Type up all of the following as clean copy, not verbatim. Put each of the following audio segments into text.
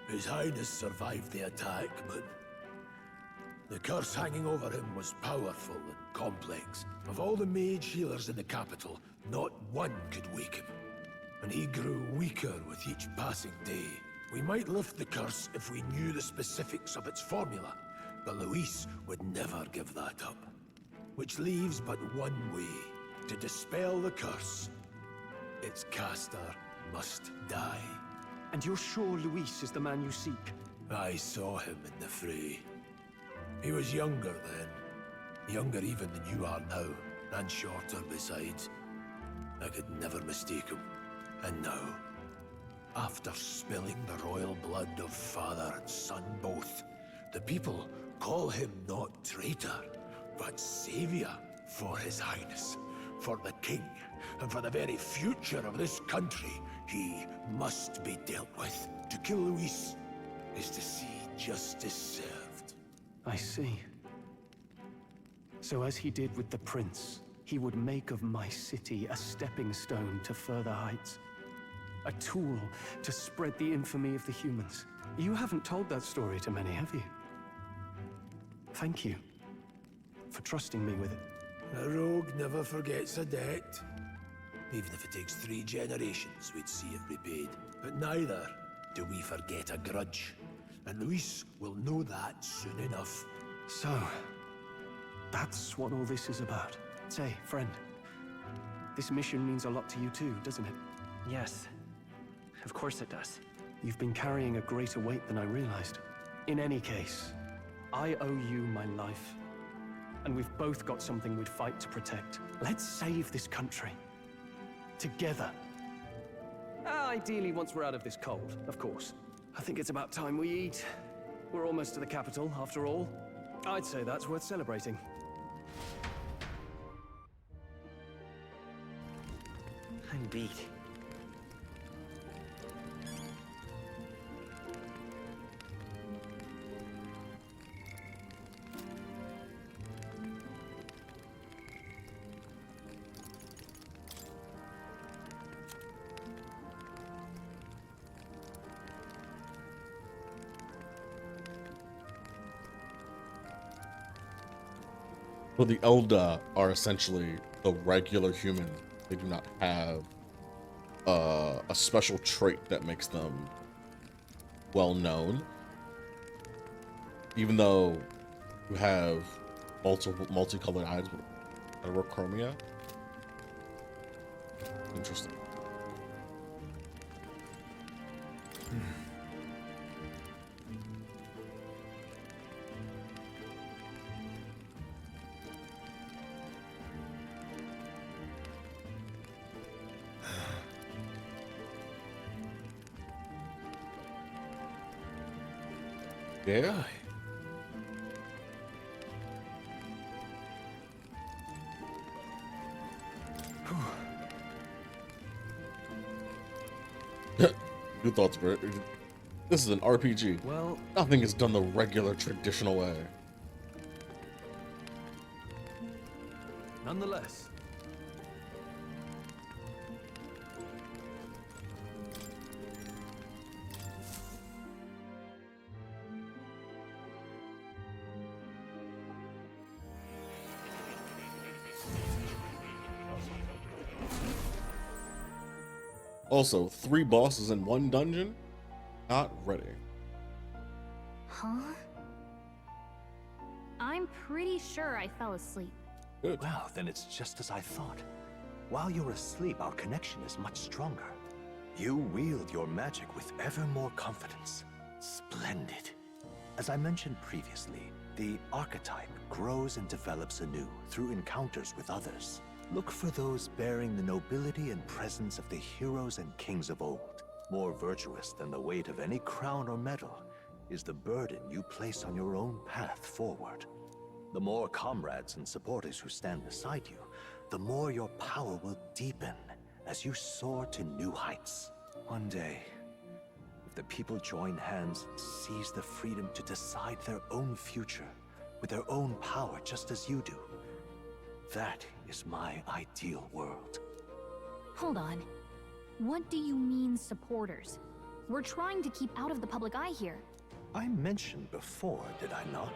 His Highness survived the attack, but the curse hanging over him was powerful and complex. Of all the mage healers in the capital, not one could wake him. And he grew weaker with each passing day. We might lift the curse if we knew the specifics of its formula, but Luis would never give that up. Which leaves but one way to dispel the curse. Its caster must die. And you're sure Luis is the man you seek? I saw him in the fray. He was younger then. Younger even than you are now, and shorter besides. I could never mistake him. And now, after spilling the royal blood of father and son both, the people call him not traitor, but savior for His Highness, for the king, and for the very future of this country. He must be dealt with. To kill Luis is to see justice served. I see. So as he did with the prince, he would make of my city a stepping stone to further heights. A tool to spread the infamy of the humans. You haven't told that story to many, have you? Thank you for trusting me with it. A rogue never forgets a debt. Even if it takes 3 generations, we'd see it repaid. But neither do we forget a grudge. And Luis will know that soon enough. So, that's what all this is about. Say, friend, this mission means a lot to you too, doesn't it? Yes, of course it does. You've been carrying a greater weight than I realized. In any case, I owe you my life. And we've both got something we'd fight to protect. Let's save this country. Together. Ideally, once we're out of this cold, of course. I think it's about time we eat. We're almost to the capital, after all. I'd say that's worth celebrating. I'm beat. Well, the Elda are essentially the regular humans. They do not have a special trait that makes them well known. Even though you have multicolored eyes with heterochromia. Interesting. Yeah. Good thoughts, Bert. This is an RPG. Well, nothing is done the regular, traditional way. Nonetheless. Also, 3 bosses in 1 dungeon? Not ready. Huh? I'm pretty sure I fell asleep. Good. Well, then it's just as I thought. While you're asleep, our connection is much stronger. You wield your magic with ever more confidence. Splendid. As I mentioned previously, the archetype grows and develops anew through encounters with others. Look for those bearing the nobility and presence of the heroes and kings of old. More virtuous than the weight of any crown or medal is the burden you place on your own path forward. The more comrades and supporters who stand beside you, the more your power will deepen as you soar to new heights. One day, if the people join hands and seize the freedom to decide their own future with their own power just as you do, that is my ideal world. Hold on. What do you mean, supporters? We're trying to keep out of the public eye here. I mentioned before, did I not?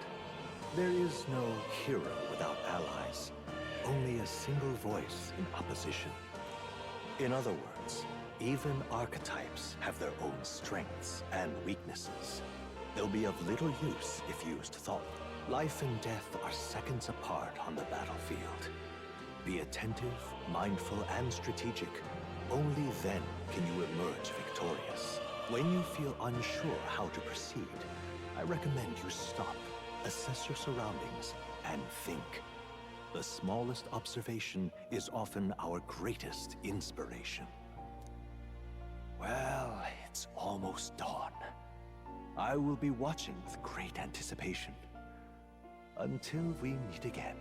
There is no hero without allies. Only a single voice in opposition. In other words, even archetypes have their own strengths and weaknesses. They'll be of little use if used thoughtfully. Life and death are seconds apart on the battlefield. Be attentive, mindful, and strategic. Only then can you emerge victorious. When you feel unsure how to proceed, I recommend you stop, assess your surroundings, and think. The smallest observation is often our greatest inspiration. Well, it's almost dawn. I will be watching with great anticipation. Until we meet again.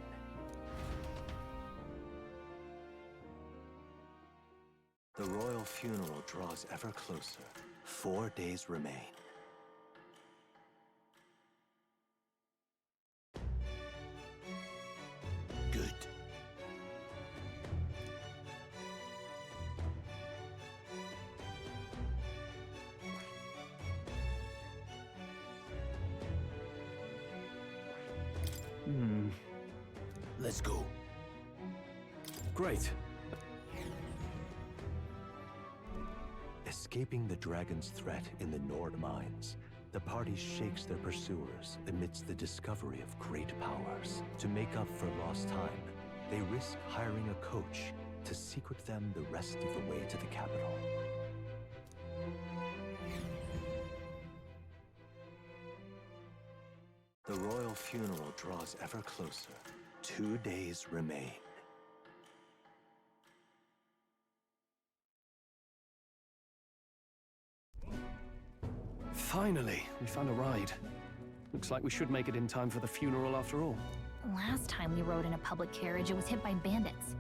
The royal funeral draws ever closer. 4 days remain. Good. Let's go. Great. Escaping the dragon's threat in the Nord mines, the party shakes their pursuers amidst the discovery of great powers. To make up for lost time, they risk hiring a coach to secret them the rest of the way to the capital. The royal funeral draws ever closer. 2 days remain. Finally, we found a ride. Looks like we should make it in time for the funeral after all. Last time we rode in a public carriage, it was hit by bandits.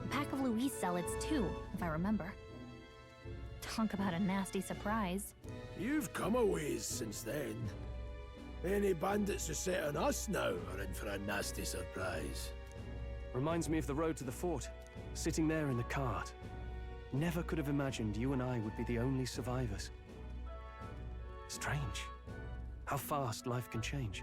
A pack of Louis zealots too, if I remember. Talk about a nasty surprise. You've come a ways since then. Any bandits who set on us now are in for a nasty surprise. Reminds me of the road to the fort, sitting there in the cart. Never could have imagined you and I would be the only survivors. Strange. How fast life can change.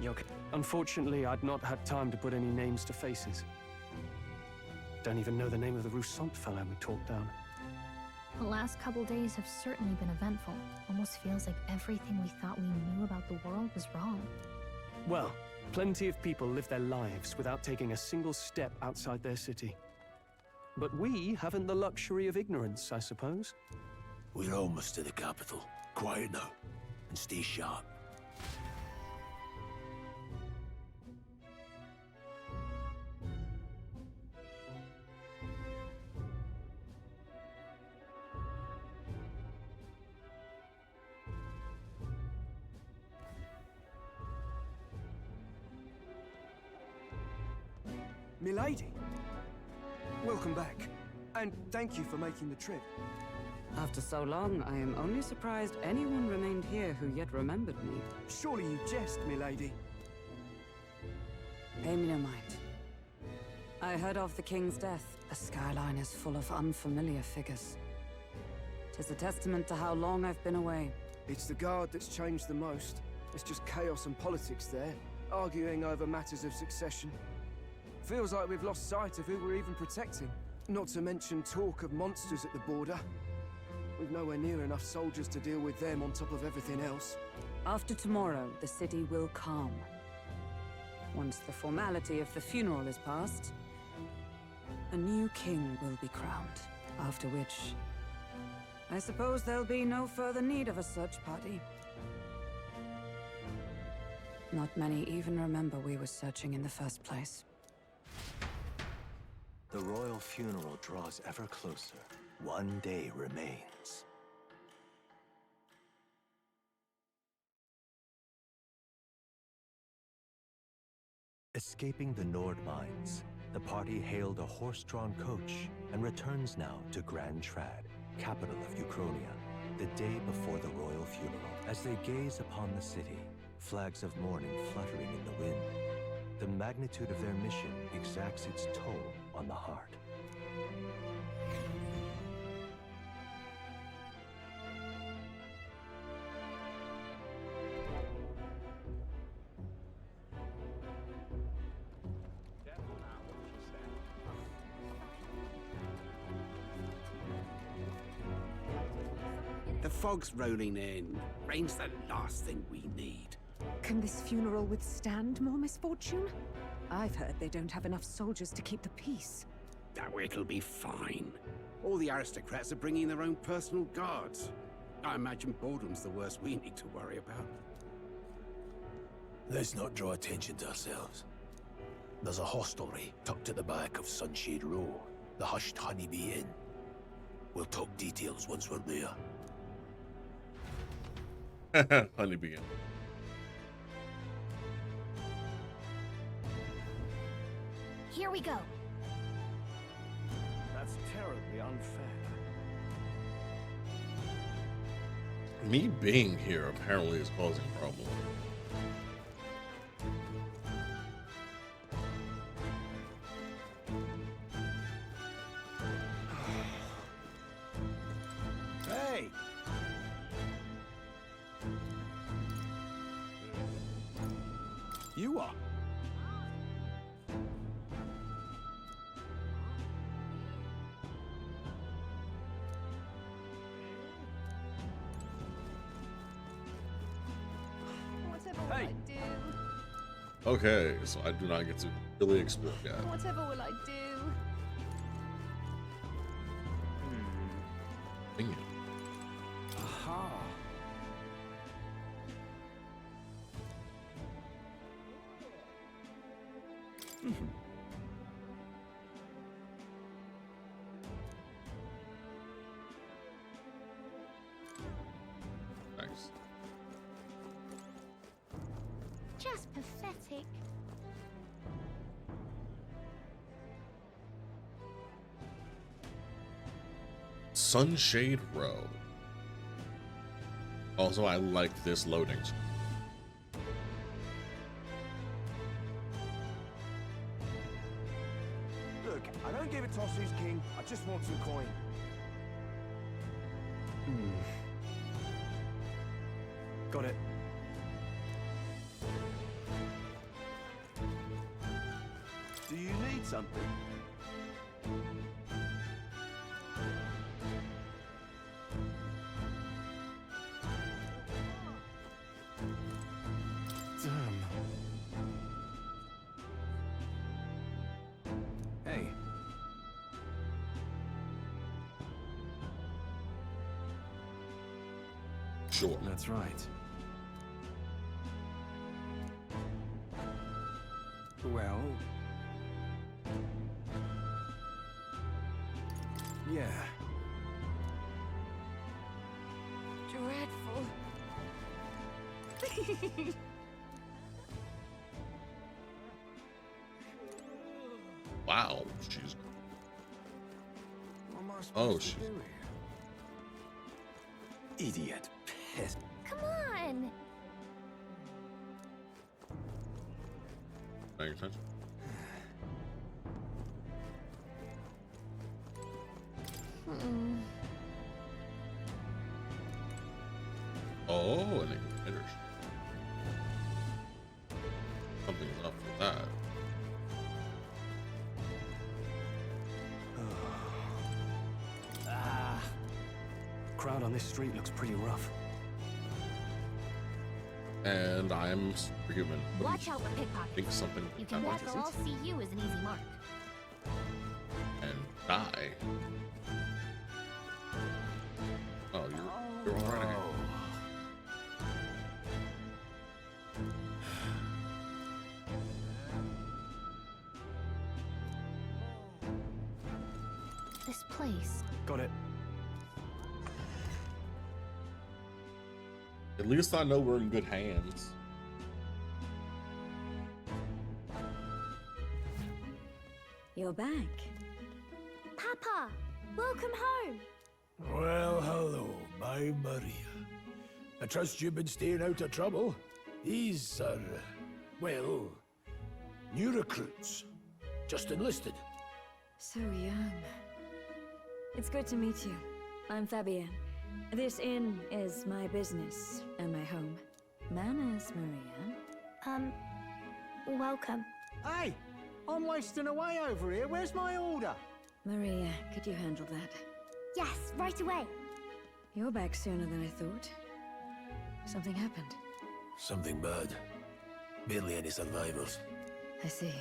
You okay? Unfortunately, I'd not had time to put any names to faces. Don't even know the name of the Roussant fellow we talked down. The last couple days have certainly been eventful. Almost feels like everything we thought we knew about the world was wrong. Well, plenty of people live their lives without taking a single step outside their city. But we haven't the luxury of ignorance, I suppose. We're almost to the capital. Quiet now, and stay sharp. Milady, welcome back, and thank you for making the trip. After so long, I am only surprised anyone remained here who yet remembered me. Surely you jest, milady. Pay me no mind. I heard of the king's death. The skyline is full of unfamiliar figures. 'Tis a testament to how long I've been away. It's the guard that's changed the most. It's just chaos and politics there, arguing over matters of succession. Feels like we've lost sight of who we're even protecting. Not to mention talk of monsters at the border. We've nowhere near enough soldiers to deal with them on top of everything else. After tomorrow, the city will calm. Once the formality of the funeral is past, a new king will be crowned. After which, I suppose there'll be no further need of a search party. Not many even remember we were searching in the first place. The royal funeral draws ever closer. 1 day remains. Escaping the Nord mines, the party hailed a horse-drawn coach and returns now to Grand Trad, capital of Uchronia, the day before the royal funeral. As they gaze upon the city, flags of mourning fluttering in the wind, the magnitude of their mission exacts its toll on the heart. fog's rolling in. Rain's the last thing we need. Can this funeral withstand more misfortune? I've heard they don't have enough soldiers to keep the peace. Oh, it'll be fine. All the aristocrats are bringing their own personal guards. I imagine boredom's the worst we need to worry about. Let's not draw attention to ourselves. There's a hostelry tucked at the back of Sunshade Row, the Hushed Honeybee Inn. We'll talk details once we're there. Honeybee. Here we go. That's terribly unfair. Me being here apparently is causing problems. Hey! You are. Whatever will I do? Okay, so I do not get to really explore yet. Whatever will I do? Dang it. Aha! Nice. Just pathetic. Sunshade Row. Also, I like this loading. Look, I don't give a toss who's king. I just want some coin. Got it. Do you need something? Damn. Hey. Sure. That's right. Well... yeah. Dreadful. Wow, she's. What am I supposed Oh, to shit. do here? Idiot. Piss. Come on. Paying attention. Oh, and it enters. Something's up with that. Crowd on this street looks pretty rough. And I'm superhuman. Watch out for pickpockets. Think something You can bet happens they'll all see you as an easy mark. and die. Oh, you're all right. This place. Got it. At least I know we're in good hands. You're back. Papa, welcome home. Well, hello, my Maria. I trust you've been staying out of trouble. These are, well, new recruits. Just enlisted. So young. It's good to meet you. I'm Fabienne. This inn is my business and my home. Manners, Maria. Welcome. Hey, I'm wasting away over here. Where's my order? Maria, could you handle that? Yes, right away. You're back sooner than I thought. Something happened. Something bad. Barely any survivors. I see.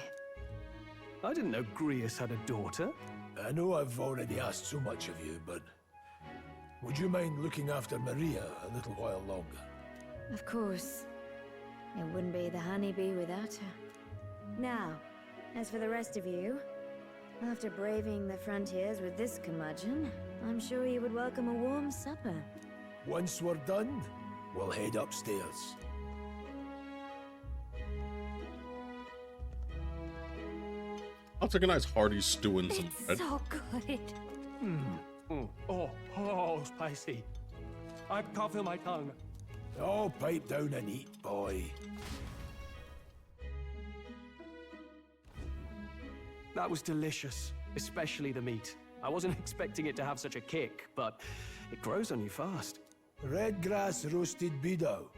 I didn't know Grius had a daughter. I know I've already asked so much of you, but would you mind looking after Maria a little while longer? Of course. It wouldn't be the honeybee without her. Now, as for the rest of you, after braving the frontiers with this curmudgeon, I'm sure you would welcome a warm supper. Once we're done, we'll head upstairs. I'll take a nice hearty stew and some It's bread. so good. Oh, spicy. I can't feel my tongue. Oh, pipe down and eat, boy. That was delicious, especially the meat. I wasn't expecting it to have such a kick, but it grows on you fast. Red grass roasted beedow.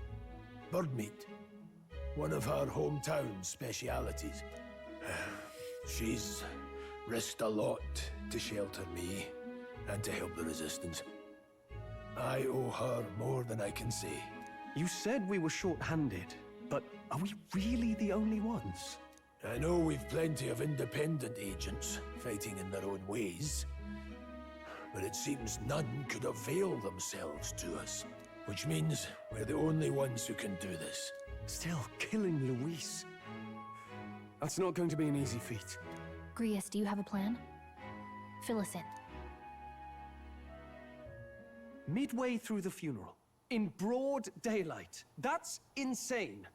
Bird meat. One of her hometown specialities. She's risked a lot to shelter me and to help the resistance. I owe her more than I can say. You said we were short-handed, but are we really the only ones? I know we've plenty of independent agents fighting in their own ways, but it seems none could avail themselves to us, which means we're the only ones who can do this. Still, killing Luis. That's not going to be an easy feat. Grius, do you have a plan? Fill us in. Midway through the funeral, in broad daylight. That's insane.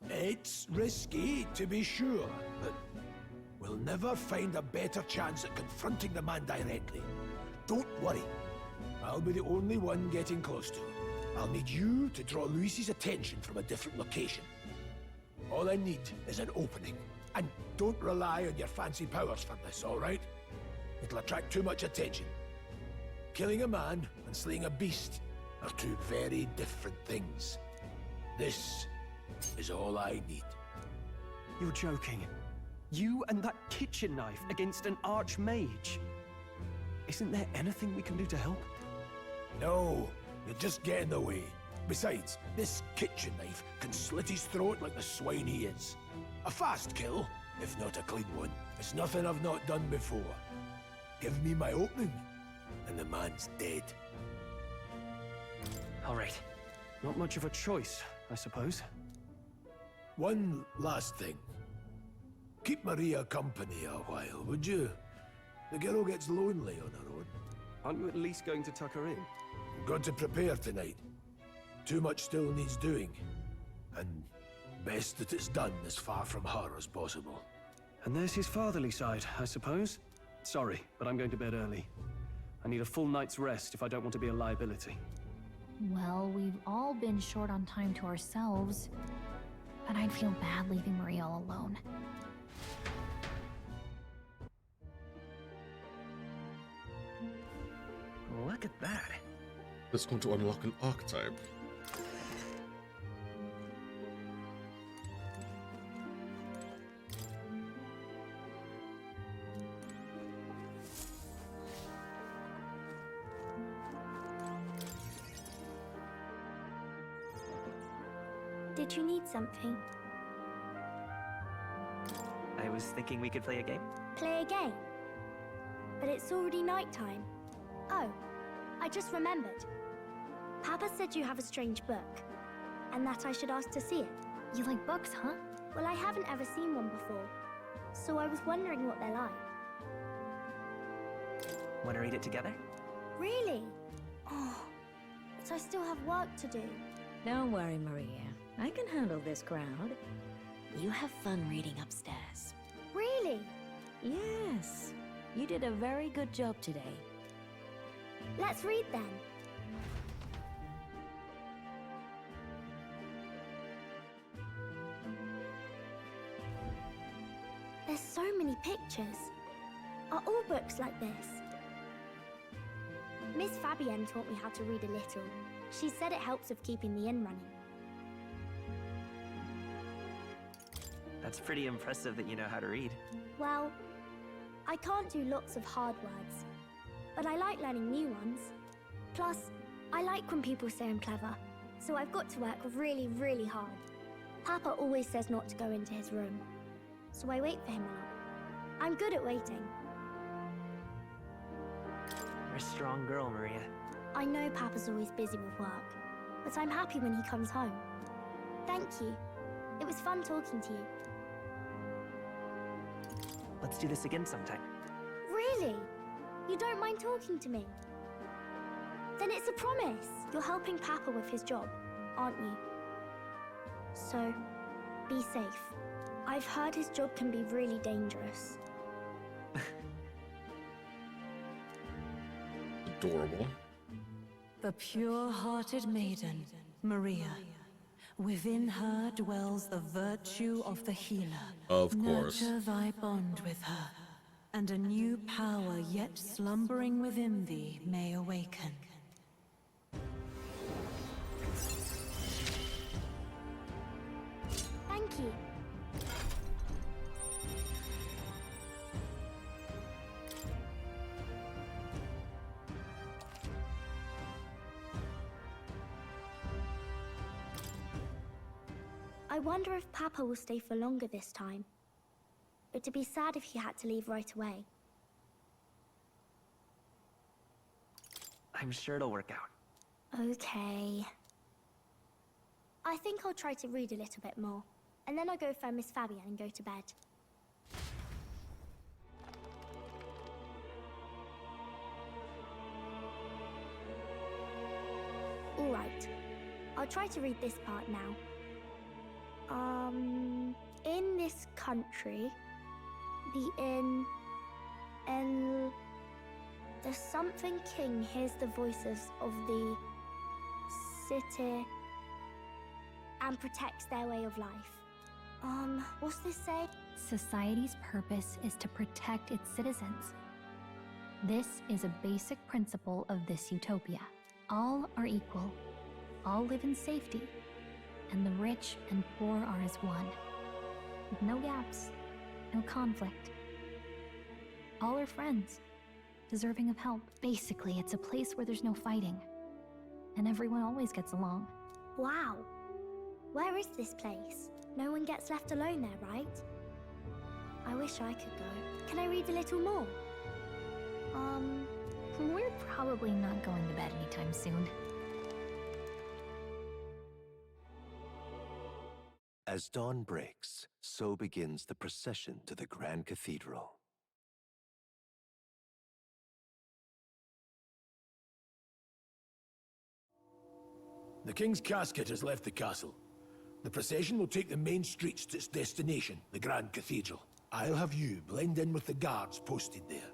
It's risky, to be sure, but we'll never find a better chance at confronting the man directly. Don't worry. I'll be the only one getting close to him. I'll need you to draw Luis's attention from a different location. All I need is an opening. And don't rely on your fancy powers for this, all right? It'll attract too much attention. Killing a man and slaying a beast are two very different things. This is all I need. You're joking. You and that kitchen knife against an archmage. Isn't there anything we can do to help? No, you'll just get in the way. Besides, this kitchen knife can slit his throat like the swine he is. A fast kill, if not a clean one. It's nothing I've not done before. Give me my opening, and the man's dead. All right. Not much of a choice, I suppose. One last thing. Keep Maria company a while, would you? The girl gets lonely on her own. Aren't you at least going to tuck her in? Got to prepare tonight. Too much still needs doing. And best that it's done as far from her as possible. And there's his fatherly side, I suppose. Sorry, but I'm going to bed early. I need a full night's rest if I don't want to be a liability. Well, we've all been short on time to ourselves, but I'd feel bad leaving Maria all alone. Look at that. This is going to unlock an archetype. Did you need something? I was thinking we could play a game. Play a game? But it's already nighttime. Oh, I just remembered. Papa said you have a strange book, and that I should ask to see it. You like books, huh? Well, I haven't ever seen one before, so I was wondering what they're like. Want to read it together? Really? Oh, but I still have work to do. Don't worry, Maria. I can handle this crowd. You have fun reading upstairs. Really? Yes. You did a very good job today. Let's read then. There's so many pictures. Are all books like this? Miss Fabienne taught me how to read a little. She said it helps with keeping the inn running. That's pretty impressive that you know how to read. Well, I can't do lots of hard words, but I like learning new ones. Plus, I like when people say I'm clever, so I've got to work really, really hard. Papa always says not to go into his room, so I wait for him a lot. I'm good at waiting. You're a strong girl, Maria. I know Papa's always busy with work, but I'm happy when he comes home. Thank you. It was fun talking to you. Let's do this again sometime. Really? You don't mind talking to me? Then it's a promise. You're helping Papa with his job, aren't you? So, be safe. I've heard his job can be really dangerous. Adorable. The pure-hearted maiden, Maria. Within her dwells the virtue of the healer. Of course. Nurture thy bond with her, and a new power yet slumbering within thee may awaken. Thank you. I wonder if Papa will stay for longer this time. It'd be sad if he had to leave right away. I'm sure it'll work out. Okay. I think I'll try to read a little bit more, and then I'll go find Miss Fabian and go to bed. Alright. I'll try to read this part now. In this country, the something king hears the voices of the city and protects their way of life. What's this say? Society's purpose is to protect its citizens. This is a basic principle of this utopia. All are equal. All live in safety. And the rich and poor are as one. With no gaps, no conflict. All are friends, deserving of help. Basically, it's a place where there's no fighting. And everyone always gets along. Wow. Where is this place? No one gets left alone there, right? I wish I could go. Can I read a little more? We're probably not going to bed anytime soon. As dawn breaks, so begins the procession to the Grand Cathedral. The king's casket has left the castle. The procession will take the main streets to its destination, the Grand Cathedral. I'll have you blend in with the guards posted there.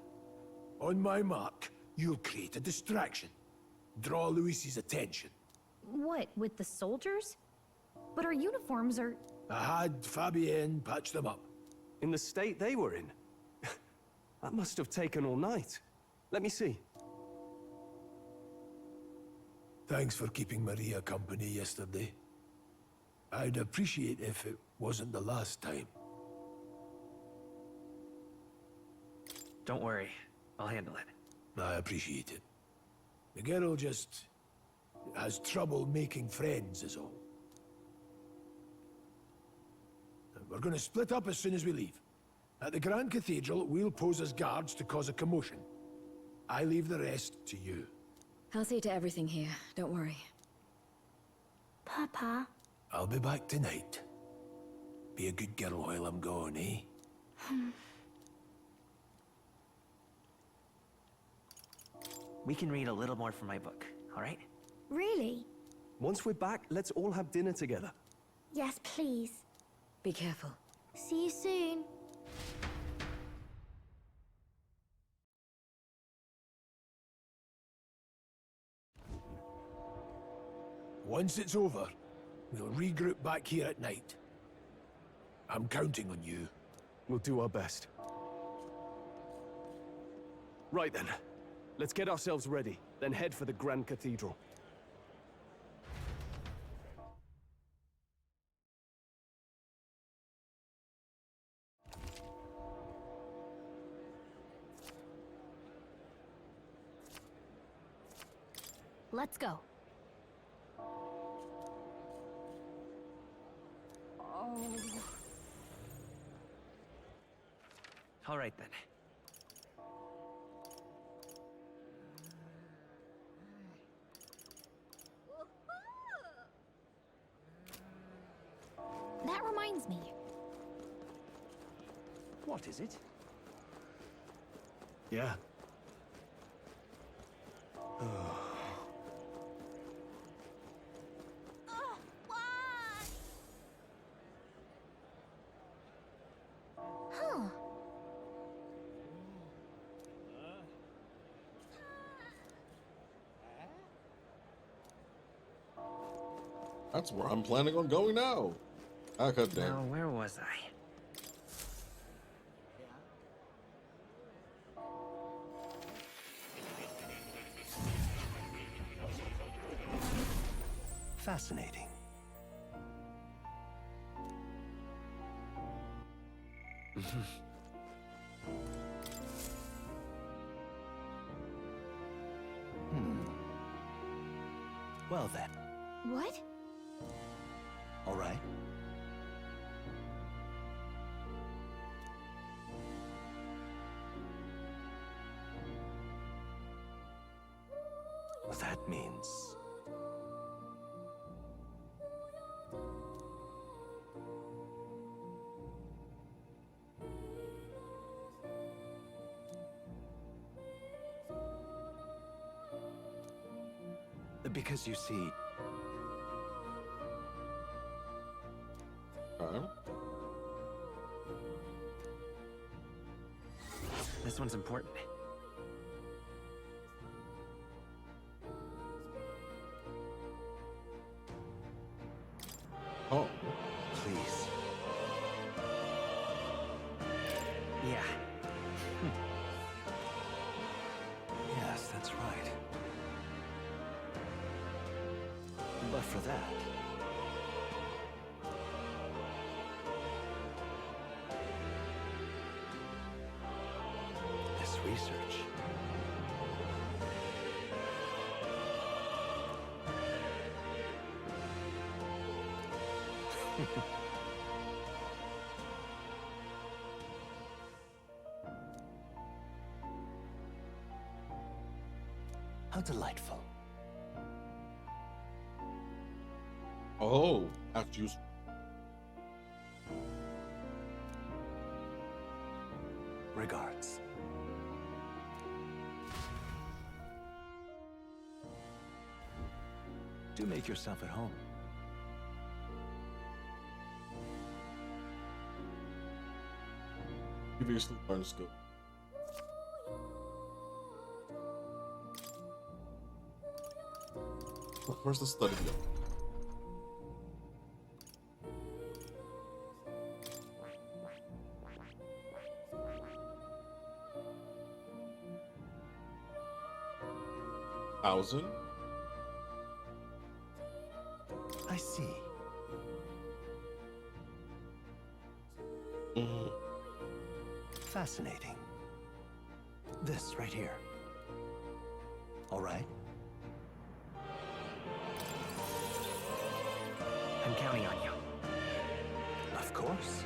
On my mark, you'll create a distraction. Draw Luis's attention. What, with the soldiers? But our uniforms are... I had Fabienne patch them up. In the state they were in? That must have taken all night. Let me see. Thanks for keeping Maria company yesterday. I'd appreciate if it wasn't the last time. Don't worry. I'll handle it. I appreciate it. The girl just has trouble making friends is all. We're going to split up as soon as we leave. At the Grand Cathedral, we'll pose as guards to cause a commotion. I leave the rest to you. I'll see to everything here, don't worry. Papa. I'll be back tonight. Be a good girl while I'm gone, eh? We can read a little more from my book, all right? Really? Once we're back, let's all have dinner together. Yes, please. Be careful. See you soon. Once it's over, we'll regroup back here at night. I'm counting on you. We'll do our best. Right then. Let's get ourselves ready, then head for the Grand Cathedral. Let's go. All right then. That reminds me. What is it? Yeah. Huh. That's where I'm planning on going now. Ah, god damn. Now, where was I? Fascinating. Well then, What? all right. That means... Because you see, This one's important. Oh, please. Yeah. Yes, that's right. But for that... this research... How delightful. oh, after you. Regards. Do make yourself at home. Previously learned skill. Where's the study go? Thousand. I see. Fascinating. This right here. All right. I'm counting on you. Of course.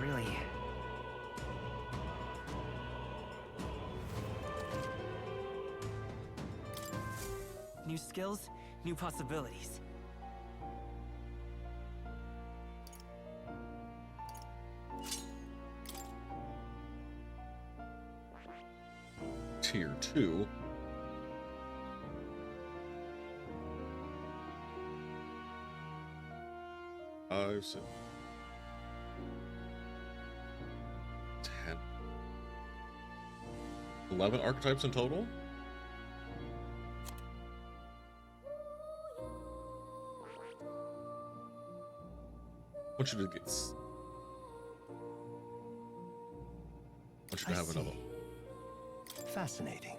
Really? New skills, new possibilities. Tier 2. Five, 6, 10, 11 archetypes in total. I want you to get. I want you to have another. Fascinating.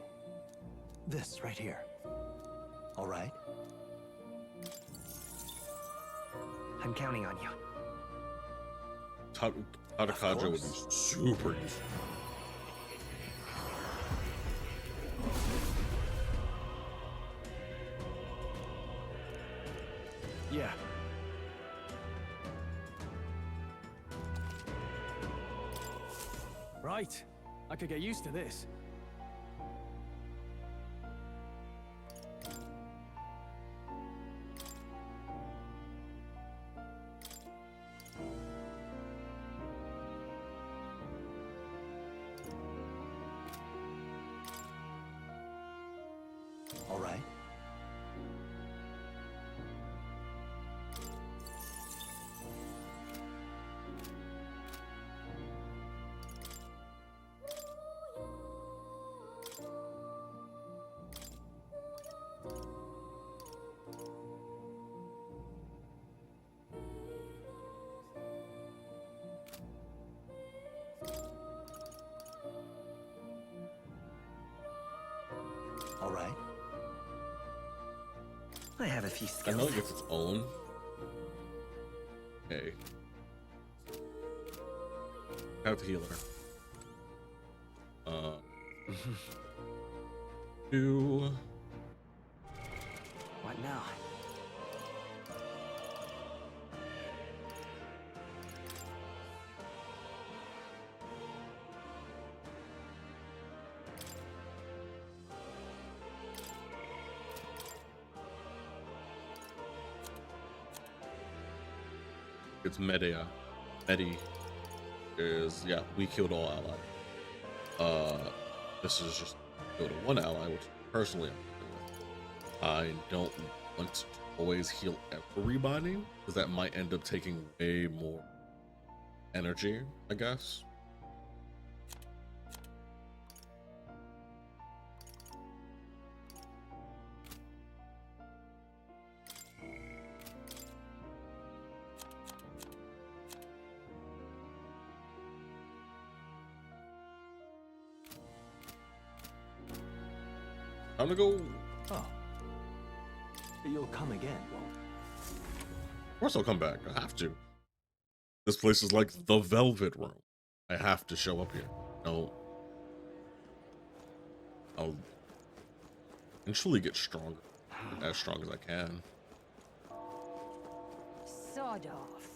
This right here. All right. I'm counting on you. Tadakaja would be super useful. Right. I could get used to this. All right. All right. I have a few I skills. know it gets its own. Okay. Have healer. Do What now? it's Medea. Medi is we killed all ally. This is just go to one ally, which personally I don't want to always heal everybody because that might end up taking way more energy, I guess. I'm gonna go. Oh. You'll come again, won't? Of course I'll come back. I have to. This place is like the Velvet Room. I have to show up here. No. I'll eventually get stronger. As strong as I can. Sod off.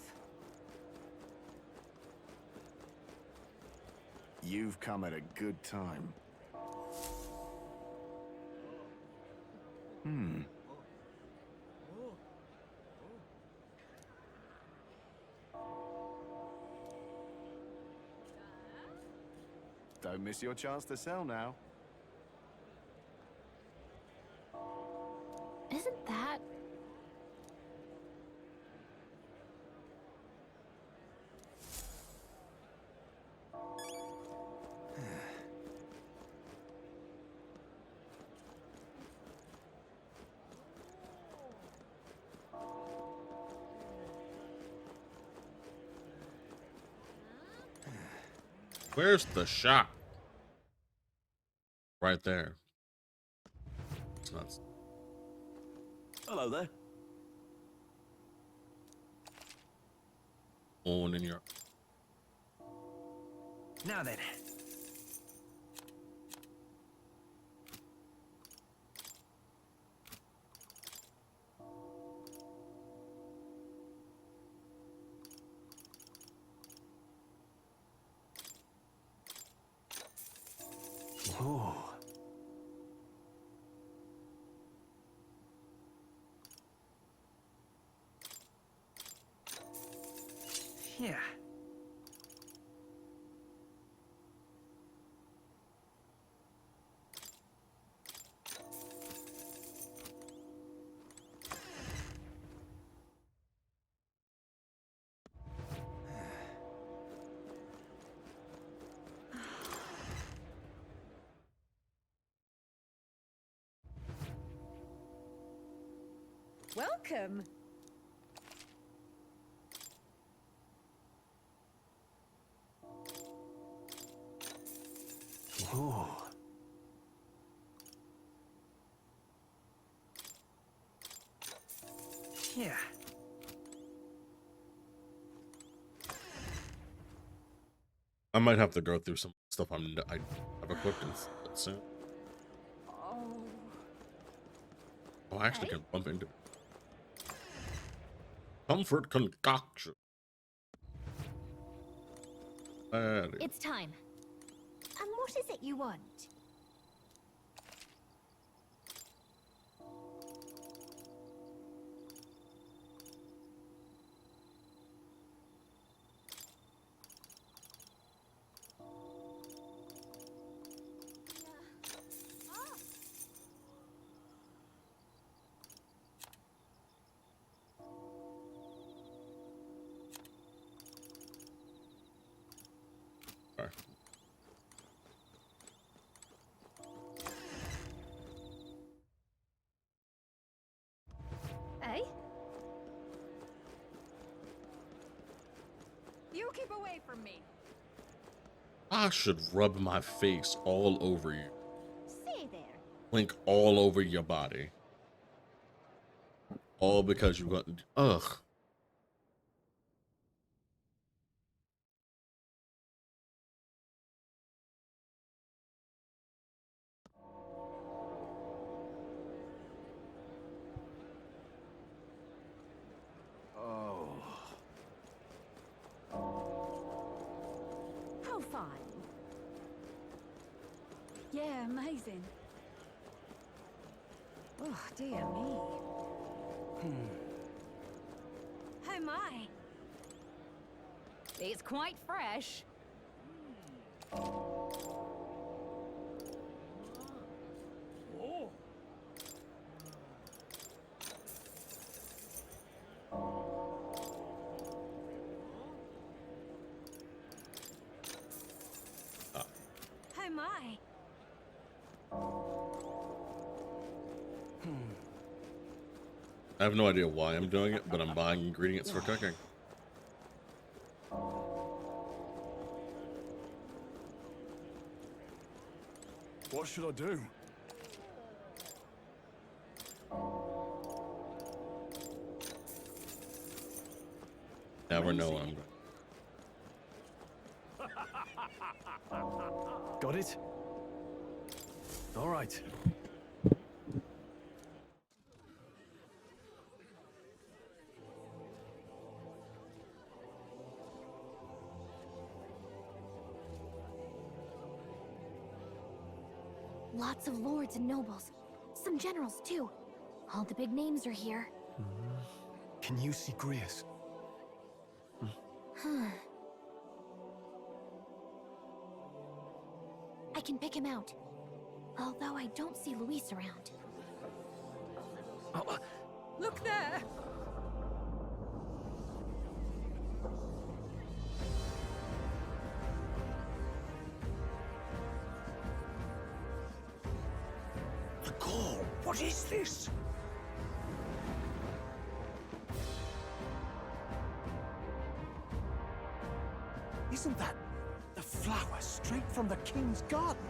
You've come at a good time. Don't miss your chance to sell now. Isn't that... Where's the shop? Right there. It's not. Hello there. On in your. Now then. Oh. Yeah. Welcome. Oh. Yeah. I might have to go through some stuff I have equipped soon. Oh, I actually can bump into it. Comfort concoction. It's time. What is it you want? Sorry. Eh? You keep away from me. I should rub my face all over you. Stay there. Blink all over your body. All because you got... Ugh. Oh. How fine. Yeah, amazing. Oh, dear me. Oh my. It's quite fresh. Oh my. I have no idea why I'm doing it, but I'm buying ingredients for cooking. What should I do? Never know what I'm doing. Got it? All right. Lots of lords and nobles. Some generals, too. All the big names are here. Can you see Grius? I can pick him out. Although I don't see Luis around. Look there! The call! What is this? Isn't that the flower straight from the king's garden?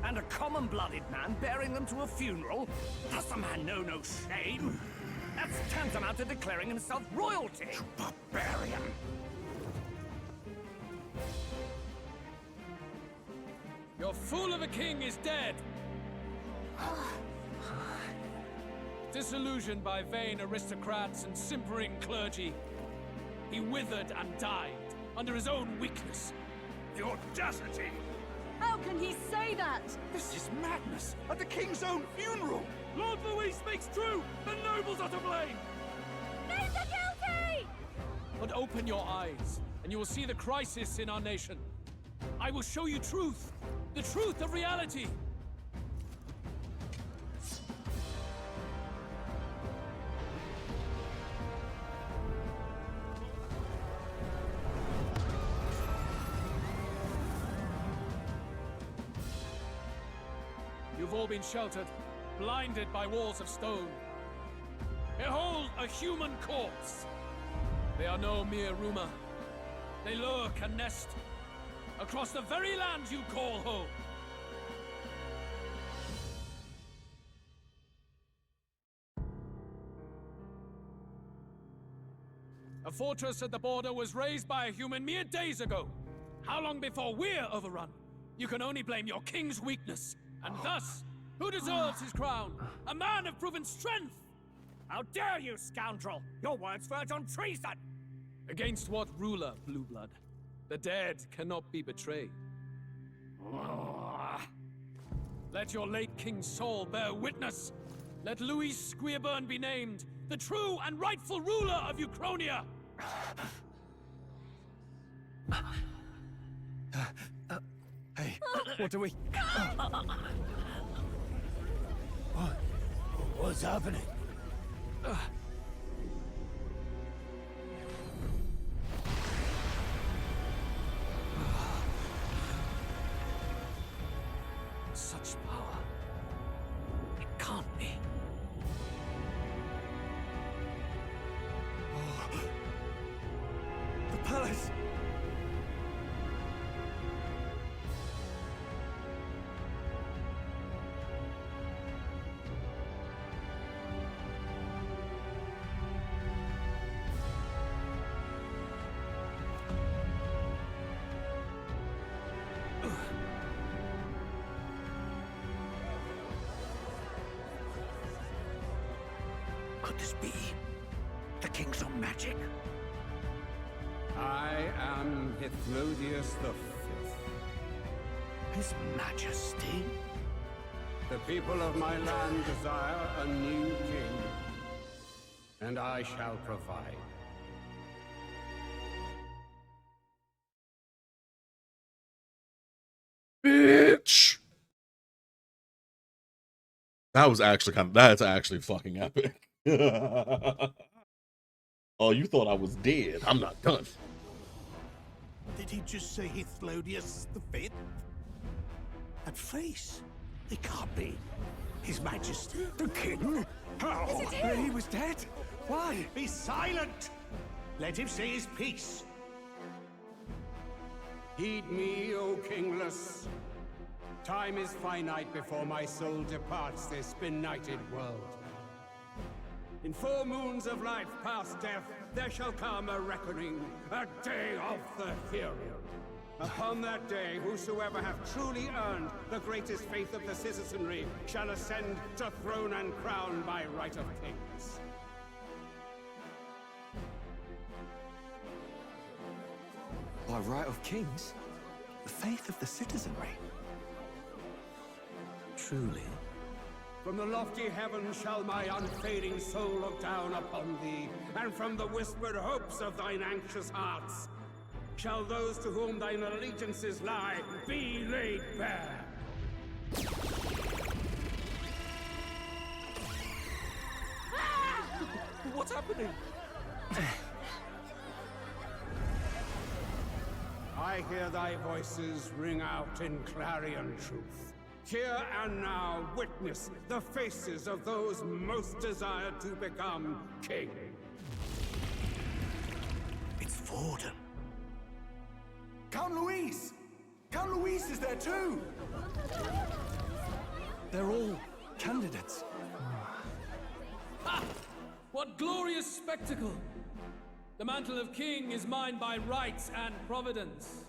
And a common-blooded man bearing them to a funeral? Does the man know no shame? That's tantamount to declaring himself royalty! You barbarian! Your fool of a king is dead! Disillusioned by vain aristocrats and simpering clergy, he withered and died under his own weakness. The audacity! How can he say that? This is madness! At the king's own funeral! Lord Louis speaks true! The nobles are to blame! Name the guilty! But open your eyes, and you will see the crisis in our nation. I will show you truth! The truth of reality! You've all been sheltered, blinded by walls of stone. Behold a human corpse! They are no mere rumor. They lurk and nest across the very land you call home. A fortress at the border was raised by a human mere days ago. How long before we're overrun? You can only blame your king's weakness. And thus, who deserves his crown? A man of proven strength! How dare you, scoundrel! Your words verge on treason! Against what ruler, Blueblood? The dead cannot be betrayed. Let your late king's soul bear witness. Let Louis Squeerburn be named the true and rightful ruler of Uchronia. Hey, what do we... What's happening? Such power. It can't be. The palace! Could this be the king's own magic? I am Hithlodius the Fifth. His Majesty? The people of my land desire a new king, and I shall provide. Bitch. That's actually fucking epic. Oh, you thought I was dead. I'm not done. Did he just say Hithlodius the Fifth? That face. It can't be. His Majesty, the King? How? Is it him? He was dead? Why? Be silent! Let him say his piece. Heed me, O kingless. Time is finite before my soul departs this benighted world. In 4 moons of life past death, there shall come a reckoning, a day of the hero. Upon that day, whosoever have truly earned the greatest faith of the citizenry shall ascend to throne and crown by right of kings. By right of kings? The faith of the citizenry? Truly? From the lofty heavens shall my unfading soul look down upon thee, and from the whispered hopes of thine anxious hearts shall those to whom thine allegiances lie be laid bare. What's happening? I hear thy voices ring out in clarion truth. Here and now witness the faces of those most desired to become king. It's Vorden. Count Louise! Count Louise is there too! They're all candidates. Ha! What glorious spectacle! The mantle of king is mine by rights and providence.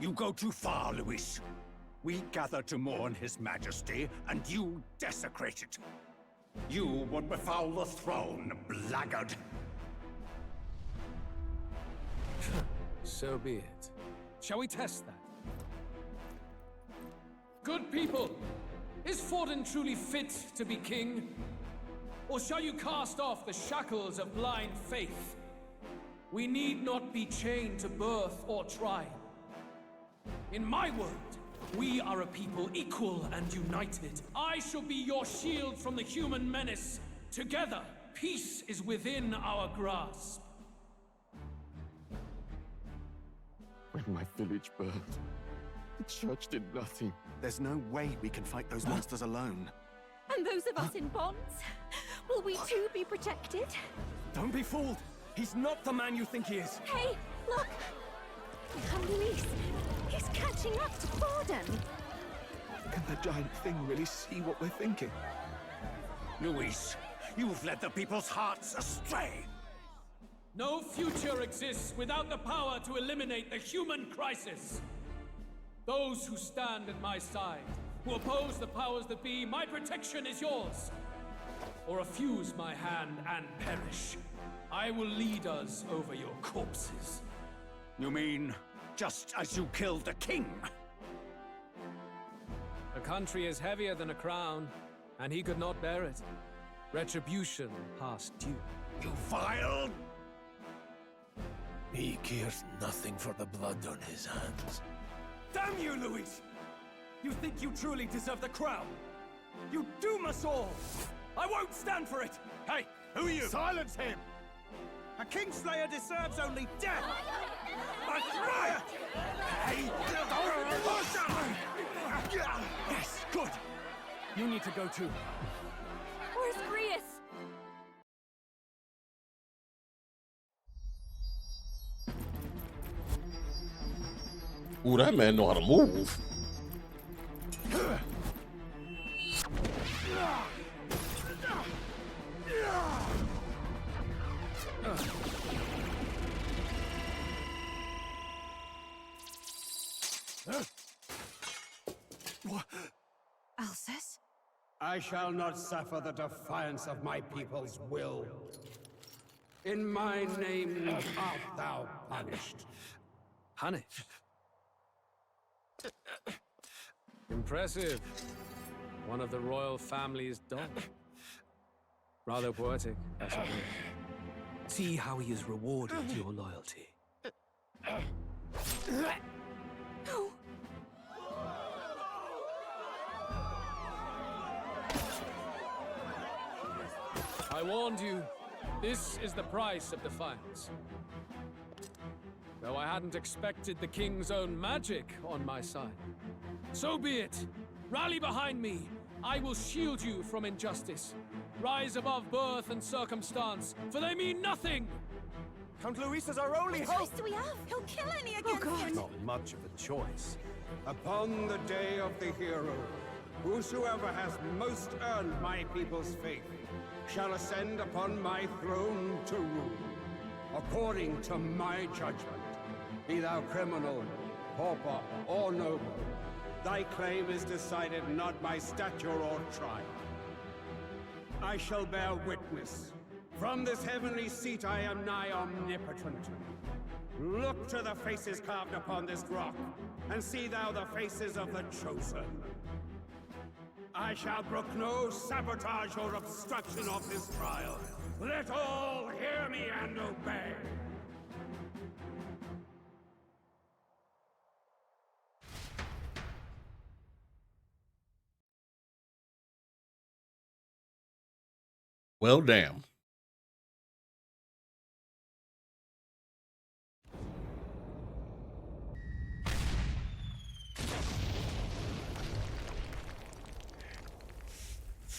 You go too far, Louis. We gather to mourn his majesty, and you desecrate it. You would befoul the throne, blackguard. So be it. Shall we test that? Good people, is Vorden truly fit to be king? Or shall you cast off the shackles of blind faith? We need not be chained to birth or trial. In my world, we are a people equal and united. I shall be your shield from the human menace. Together, peace is within our grasp. When my village burned, the church did nothing. There's no way we can fight those monsters alone. And those of us in bonds? Will we too be protected? Don't be fooled! He's not the man you think he is! Hey, look! Come, Luis. He's catching up to Vorden. Can the giant thing really see what we're thinking? Louis, you've led the people's hearts astray. No future exists without the power to eliminate the human crisis. Those who stand at my side, who oppose the powers that be, my protection is yours. Or refuse my hand and perish. I will lead us over your corpses. You mean, just as you killed the king? country is heavier than a crown, and he could not bear it. Retribution past due. You vile! He cares nothing for the blood on his hands. Damn you, Luis! You think you truly deserve the crown? You doom us all! I won't stand for it! Hey, who are you? Silence him! A Kingslayer deserves only death! That's right! Hey, Yes, good. You need to go too. Where's Grius? Ooh, that man know how to move. Alcest? I shall not suffer the defiance of my people's will. In my name art thou punished. Punished? Impressive. One of the royal family's dog. Rather poetic, I suppose. See how he has rewarded your loyalty. No. I warned you. This is the price of defiance. Though I hadn't expected the king's own magic on my side. So be it. Rally behind me. I will shield you from injustice. Rise above birth and circumstance, for they mean nothing! Count Luis is our only What hope! choice do we have? He'll kill any against him! Not much of a choice. Upon the day of the hero, whosoever has most earned my people's faith shall ascend upon my throne to rule, according to my judgment. Be thou criminal, pauper, or noble, thy claim is decided not by stature or trial. I shall bear witness. From this heavenly seat I am nigh omnipotent. Look to the faces carved upon this rock, and see thou the faces of the chosen. I shall brook no sabotage or obstruction of this trial. Let all hear me and obey. Well, damn.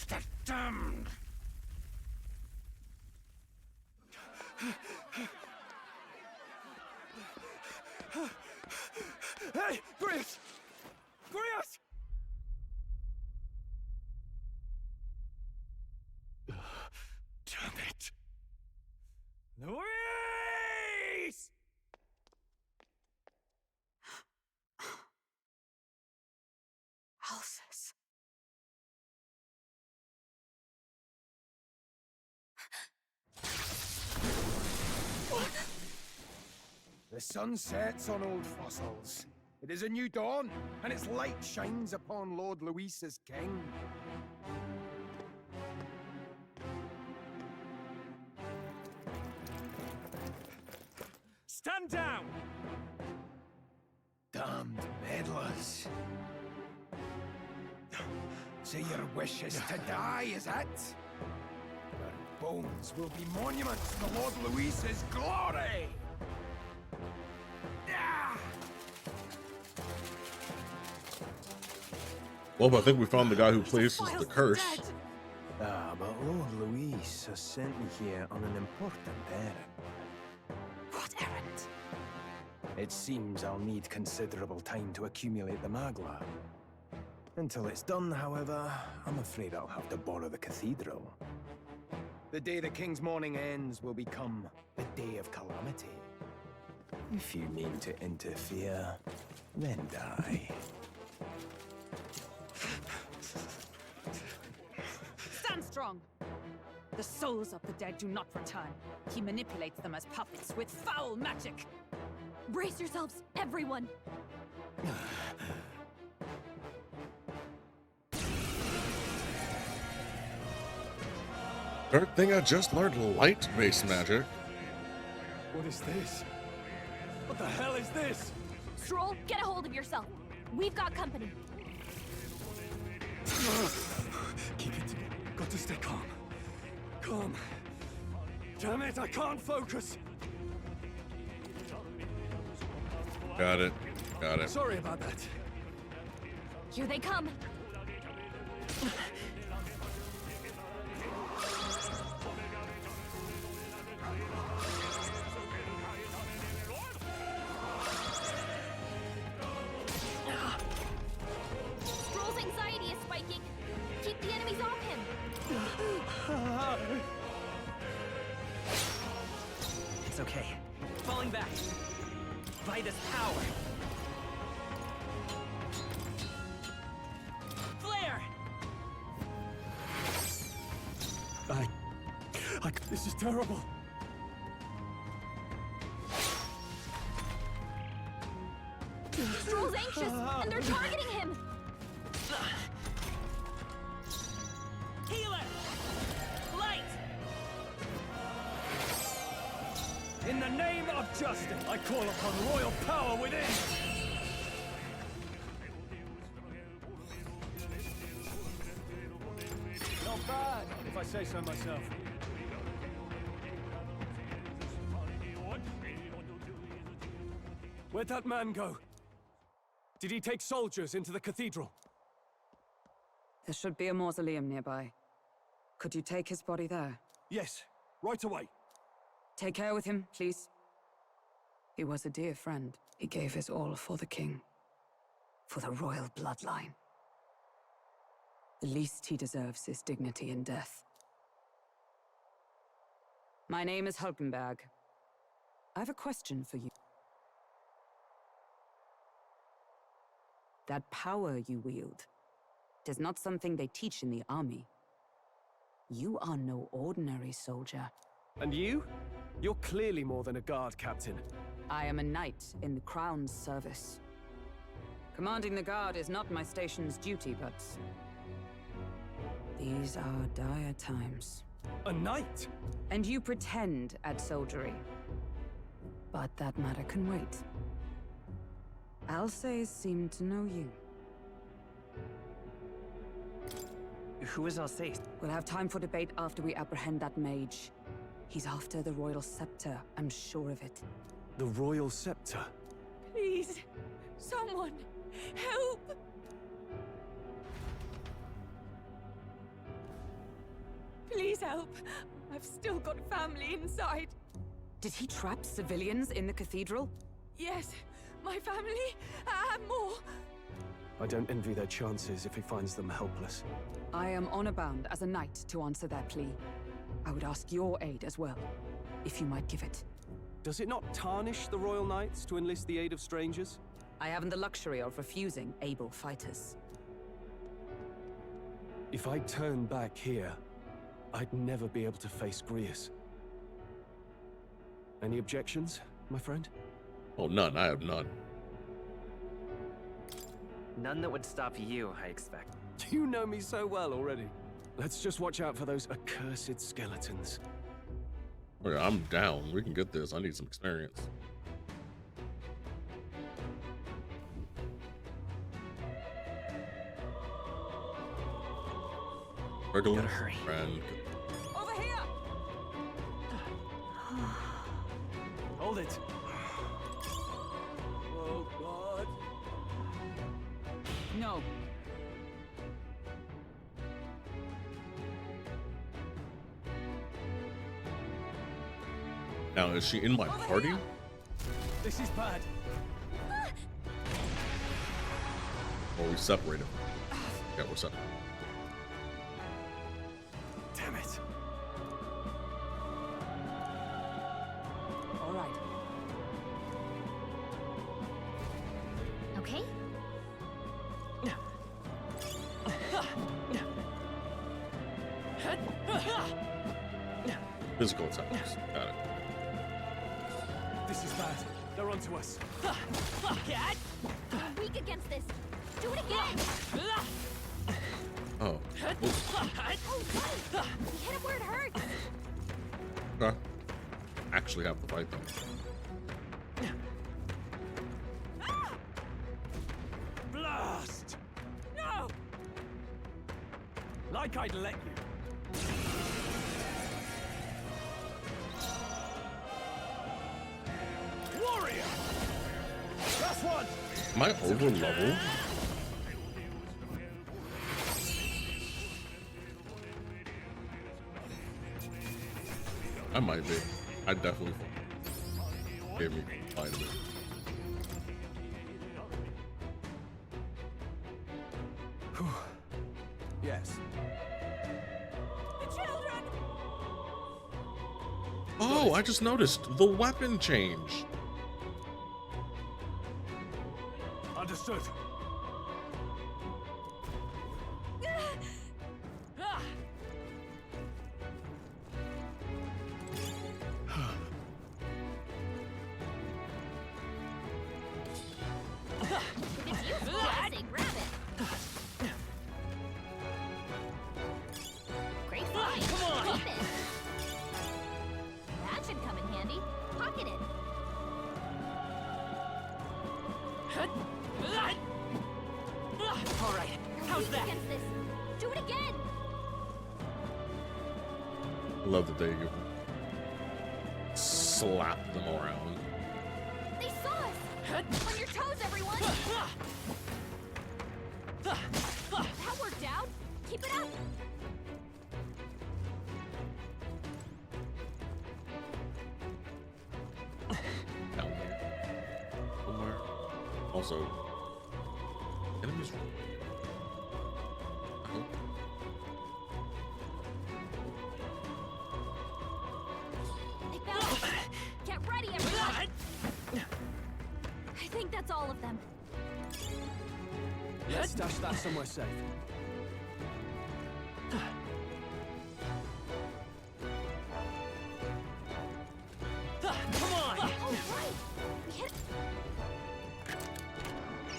The damned! Hey, Grius! Grius! Damn it! Luis! Alcest. The sun sets on old fossils. It is a new dawn, and its light shines upon Lord Luis as king. Stand down! Damned meddlers. So your wish is to die, is it? Your bones will be monuments to Lord Luis's glory! Well, I think we found the guy who places the curse. Ah, but Lord Luis has sent me here on an important errand. What errand? It seems I'll need considerable time to accumulate the Magla. Until it's done, however, I'm afraid I'll have to borrow the cathedral. The day the king's mourning ends will become the day of calamity. If you mean to interfere, then die. Stand strong! The souls of the dead do not return. He manipulates them as puppets with foul magic! Brace yourselves, everyone! Third thing I just learned, light-based magic. What is this? What the hell is this? Stroll, get a hold of yourself. We've got company. Keep it together. Got to stay calm. Calm. Damn it, I can't focus. Got it. Got it. Sorry about that. Here they come. Stroll's anxiety is spiking. Keep the enemies off him. It's okay. Falling back. By this power. Flare! This is terrible. Stroll's anxious, and they're targeting him. Healer! Light! In the name of justice, I call upon royal power within. Not bad, if I say so myself. Where'd that man go? Did he take soldiers into the cathedral? There should be a mausoleum nearby. Could you take his body there? Yes, right away. Take care with him, please. He was a dear friend. He gave his all for the king. For the royal bloodline. The least he deserves is dignity in death. My name is Hulkenberg. I have a question for you. That power you wield, it is not something they teach in the army. You are no ordinary soldier. And you? You're clearly more than a guard captain. I am a knight in the Crown's service. Commanding the guard is not my station's duty, but these are dire times. A knight? And you pretend at soldiery. But that matter can wait. Alsays seem to know you. Who is Alsace? We'll have time for debate after we apprehend that mage. He's after the royal scepter, I'm sure of it. The royal scepter? Please, someone, help! Please help. I've still got family inside. Did he trap civilians in the cathedral? Yes, my family, and more. I don't envy their chances if he finds them helpless. I am honor-bound as a knight to answer their plea. I would ask your aid as well, if you might give it. Does it not tarnish the Royal Knights to enlist the aid of strangers? I haven't the luxury of refusing able fighters. If I turn back here, I'd never be able to face Grius. Any objections, my friend? Oh, none. I have none. None that would stop you, I expect. You know me so well already. Let's just watch out for those accursed skeletons. Okay, I'm down. We can get this. I need some experience. Regular friend. Over here! Hold it. Oh, God. No. Now, is she in my party? This is bad. Or are we separated? Yeah, we're separated. Damn it. All right. Okay? Physical attacks. Got it. This is bad. They're onto us. I'm weak against this. Do it again. Oh. Oh, buddy. We hit him where it hurts. Okay. Actually have to fight them. Blast! No! Like I'd let you. Warrior! Last one! Am I over leveled? I might be. I definitely gave me vitamin. Yes. The children! Oh, I just noticed the weapon change. Understood. Love that they slap them around. They saw us! On your toes, everyone! That worked out! Keep it up! Down here. Somewhere. Also, enemies. Get ready, everyone! I think that's all of them. Let's stash that somewhere safe. Come on! Oh, right! We hit...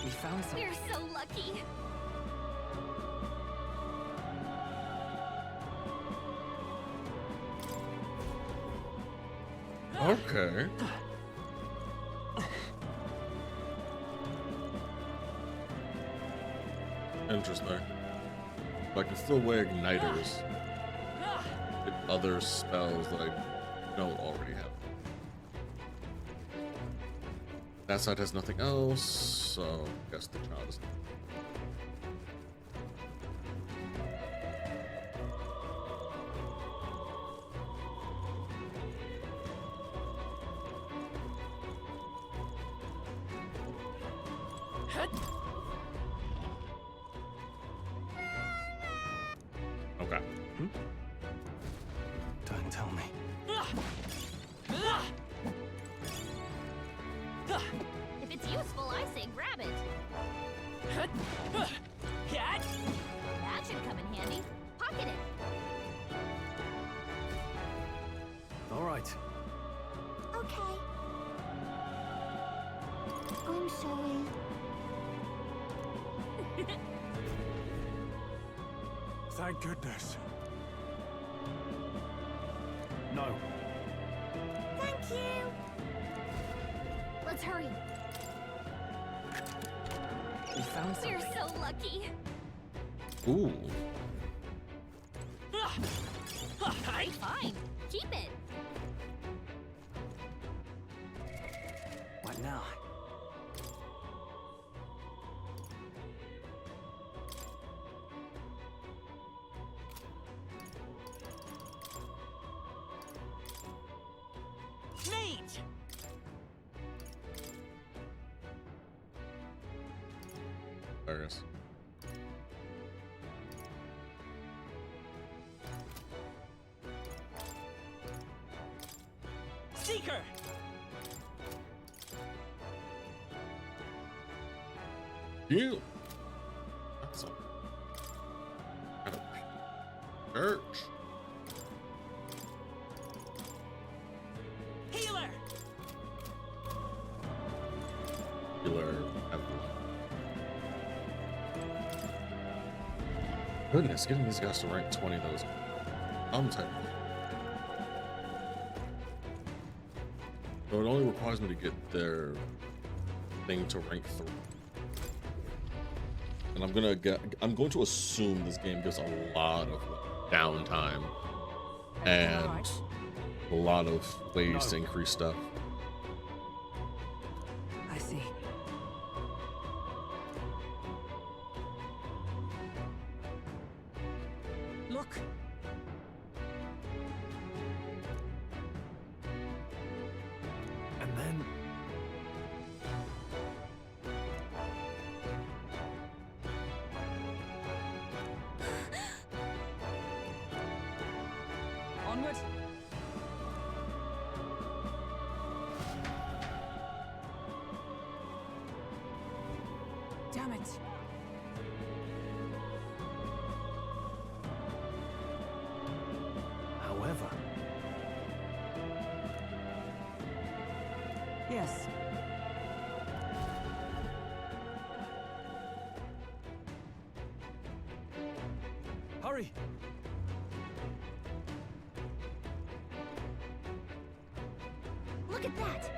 We found something. We're so lucky! Okay. Interesting. But I can still wear igniters with other spells that I don't already have. That side has nothing else, so I guess the child is. Okay. Don't tell me. If it's useful, I say grab it. That should come in handy. Pocket it. All right. Okay. I'm sorry. Thank goodness. No. Thank you. Let's hurry. We found something. We're so lucky. Ooh. Fine. Keep it. What now? Mage! There it is. Seeker! You. That's a church. Healer! Healer. Goodness, getting these guys to rank 20 those. I'm type. So it only requires me to get their thing to rank 3. And I'm going to assume this game gives a lot of downtime and a lot of ways to increase stuff. I see. Look. And then... Onward. Damn it. However... Yes. Hurry! Look at that!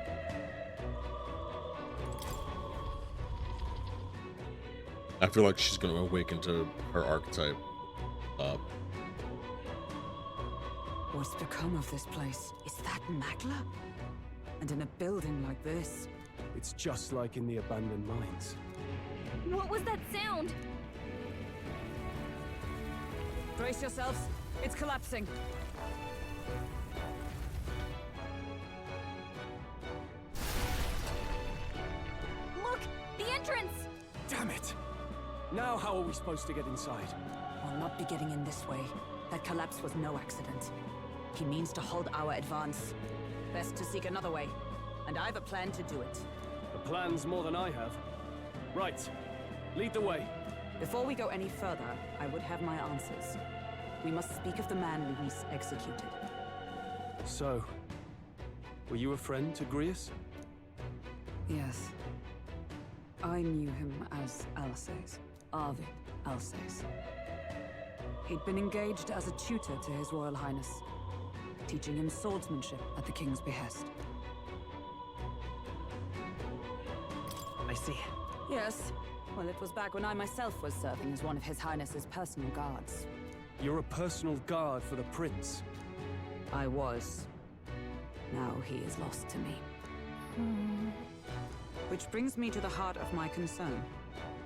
I feel like she's going to awaken to her archetype. What's become of this place? Is that Magla? And in a building like this? It's just like in the abandoned mines. What was that sound? Brace yourselves. It's collapsing. Look! The entrance! Damn it! Now how are we supposed to get inside? I'll not be getting in this way. That collapse was no accident. He means to hold our advance. Best to seek another way. And I've a plan to do it. The plan's more than I have. Right. Lead the way. Before we go any further, I would have my answers. We must speak of the man Luis executed. So, were you a friend to Grius? Yes. I knew him as Alsace. Arvid Alsace. He'd been engaged as a tutor to His Royal Highness, teaching him swordsmanship at the King's behest. I see. Yes. Well, it was back when I myself was serving as one of His Highness's personal guards. You're a personal guard for the Prince. I was. Now he is lost to me. Which brings me to the heart of my concern.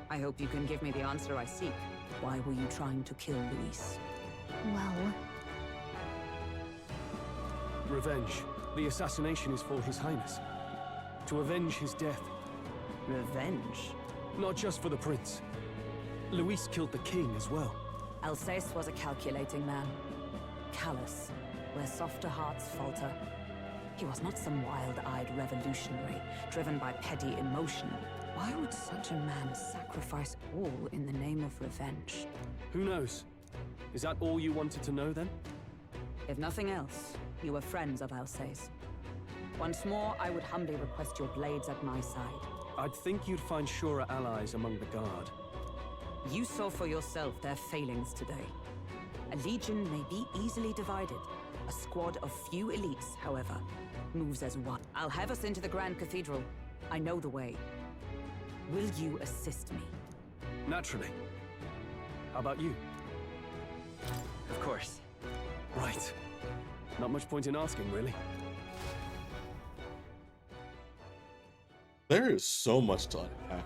I hope you can give me the answer I seek. Why were you trying to kill Luis? Well... Revenge. The assassination is for His Highness. To avenge his death. Revenge? Not just for the Prince. Luis killed the King as well. Alsace was a calculating man. Callous, where softer hearts falter. He was not some wild-eyed revolutionary, driven by petty emotion. Why would such a man sacrifice all in the name of revenge? Who knows? Is that all you wanted to know, then? If nothing else, you were friends of Alsace. Once more, I would humbly request your blades at my side. I'd think you'd find surer allies among the Guard. You saw for yourself their failings today. A legion may be easily divided. A squad of few elites, however, moves as one. I'll have us into the Grand Cathedral. I know the way. Will you assist me? Naturally. How about you? Of course. Right. Not much point in asking, really. There is so much to unpack.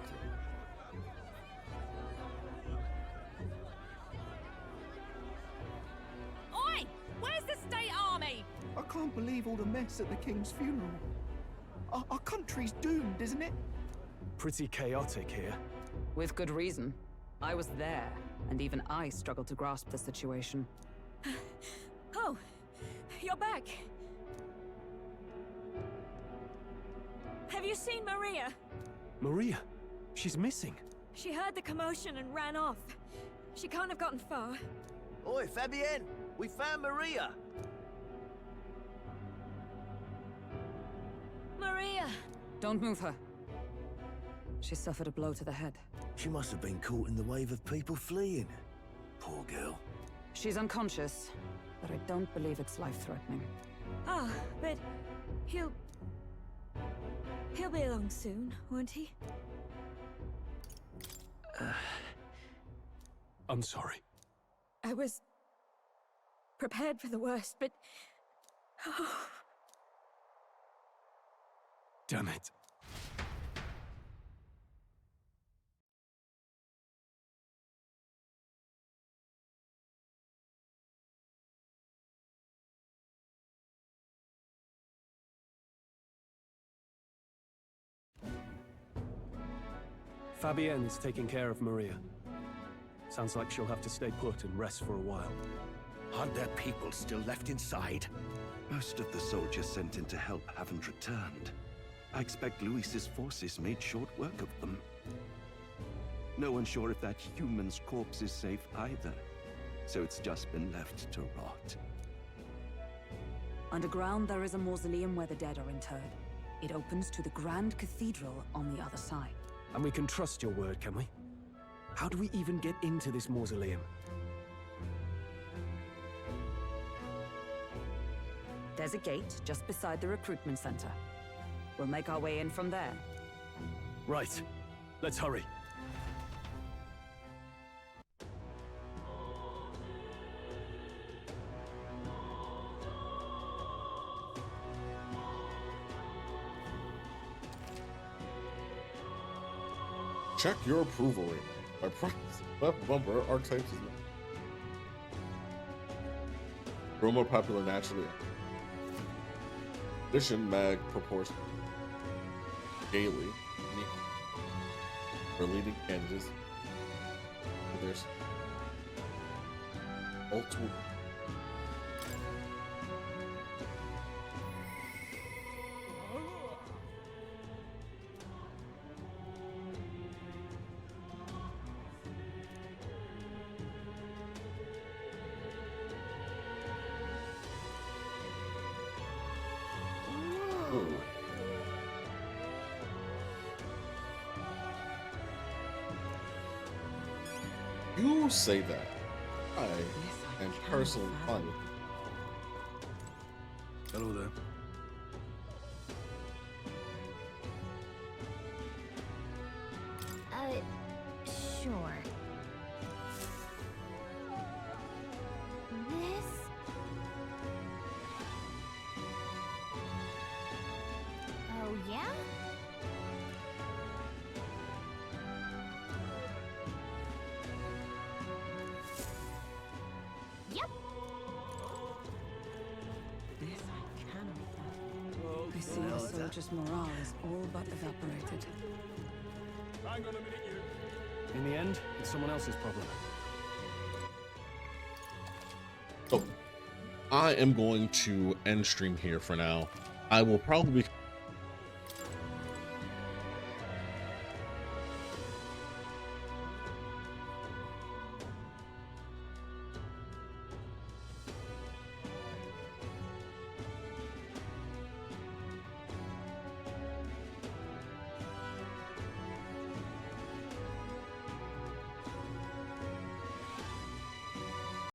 Oi! Where's the state army? I can't believe all the mess at the King's funeral. Our country's doomed, isn't it? Pretty chaotic here. With good reason. I was there, and even I struggled to grasp the situation. Oh, you're back. Have you seen Maria? Maria? She's missing. She heard the commotion and ran off. She can't have gotten far. Oi, Fabienne! We found Maria! Maria! Don't move her. She suffered a blow to the head. She must have been caught in the wave of people fleeing. Poor girl. She's unconscious, but I don't believe it's life-threatening. Ah, but he'll He'll be along soon, won't he? I'm sorry. I was prepared for the worst, but... Oh. Damn it. Fabienne is taking care of Maria. Sounds like she'll have to stay put and rest for a while. Aren't there people still left inside? Most of the soldiers sent in to help haven't returned. I expect Luis's forces made short work of them. No one's sure if that human's corpse is safe either, so it's just been left to rot. Underground, there is a mausoleum where the dead are interred. It opens to the Grand Cathedral on the other side. And we can trust your word, can we? How do we even get into this mausoleum? There's a gate just beside the recruitment center. We'll make our way in from there. Right. Let's hurry. Check your approval rate by pressing left bumper archetypes is not. Grow more popular naturally. Addition mag proportion. Daily. For leading candidates. There's multiple. You say that. I am personally fine with it. Hello there. Sure. This... Oh, yeah? Yep. I see the soldiers' morale is all but evaporated. I'm gonna meet you. In the end, it's someone else's problem. So, I am going to end stream here for now. I will probably be